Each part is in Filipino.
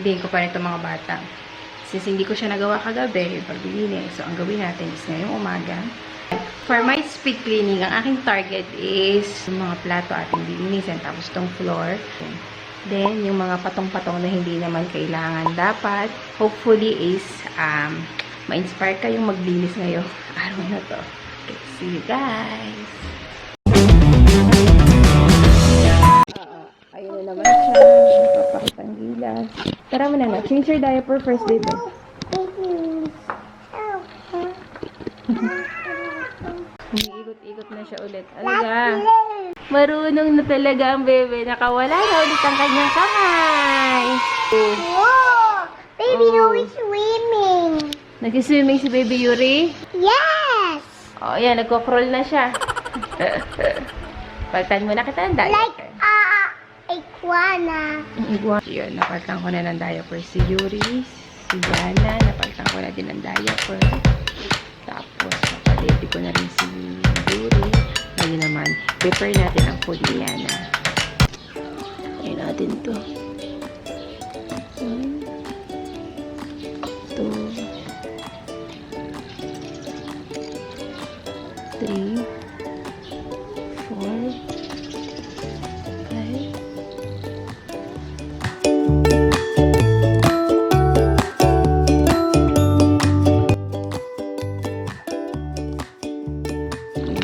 bibilihin ko pa rin itong mga bata. Since hindi ko siya nagawa kagabi, yung paglilinis. So, ang gawin natin is ngayong umaga. For my speed cleaning, ang aking target is yung mga plato ating lilinisin. Tapos itong floor. Then, yung mga patong-patong na hindi naman kailangan. Dapat, hopefully is, ma-inspire kayong maglinis ngayong araw na to. Okay, see you guys! Ayun na naman siya. Papakita ang gilas. Tara mo na. Change your diaper first, baby. Umiikot-ikot na siya ulit. Alaga. Marunong na talaga ang bebe. Nakawala na ulit ang kanyang kamay. Whoa! Baby Yuri swimming. Nag-swimming si Baby Yuri? Yes! Oh, yan. Nagko-crawl na siya. Pagtan mo na kita ang diaper. Like iguana. Yun, napalitan ko na ng diaper si Yuri, si Yana, napalitan ko na din ng diaper. Tapos, napaliti ko na rin si Yuri. Ngayon naman, prepare natin ang food ni Yana. Ayun natin to. 1, 2, 3, 4,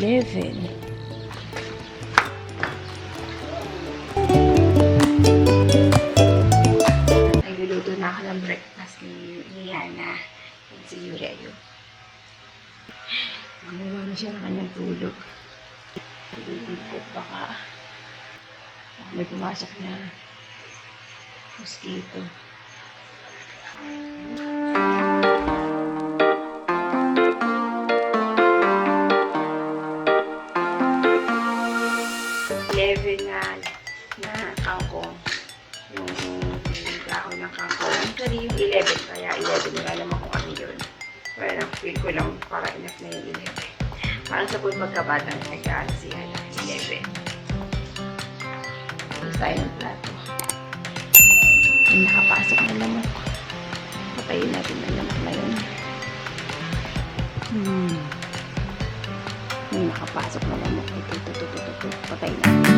11. Nagluluto na ako ng breakfast ni Yana at si Yuri. Gumawa na siya ng kanyang tulog. Nagigipot baka may pumasok na mosquito. Na kangkong. Yung dahon ng kangkong. Actually, yung 11. Kaya 11. Wala naman kung ano yun. Well, feel ko lang para enough na yung 11. Parang sa buong magkabatang nag-aano siya na 11. Tapos tayo ng plato. Yung nakapasok na lamok. Patayin natin ng lamok na yun. Yung nakapasok na lamok. Ito. Patayin natin.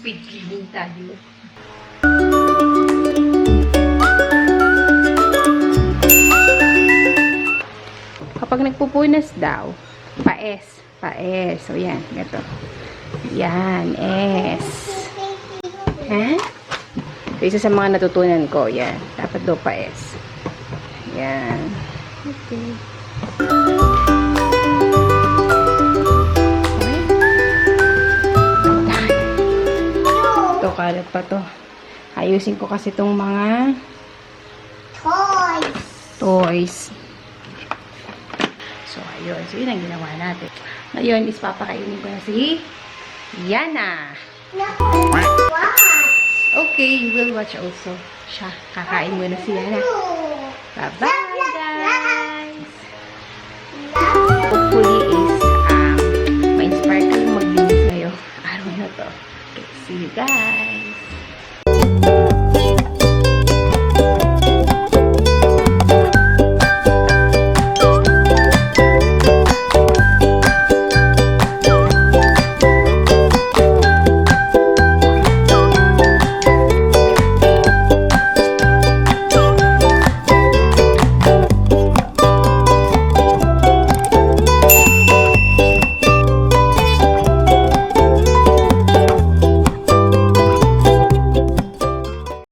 speed cleaning tayo. Kapag nagpupunas daw, paes. So, yan. Ito. Yan. S. Ha? So, isa sa mga natutunan ko. Yan. Dapat daw paes. Yan. Okay. Ito, kalat pa to. Ayusin ko kasi itong mga toys. So, ayun. So, yun ang ginawa natin. Ngayon, is papakainin ko na si Yana. Okay, you will watch also. Siya, kakain muna si Yana. Bye-bye!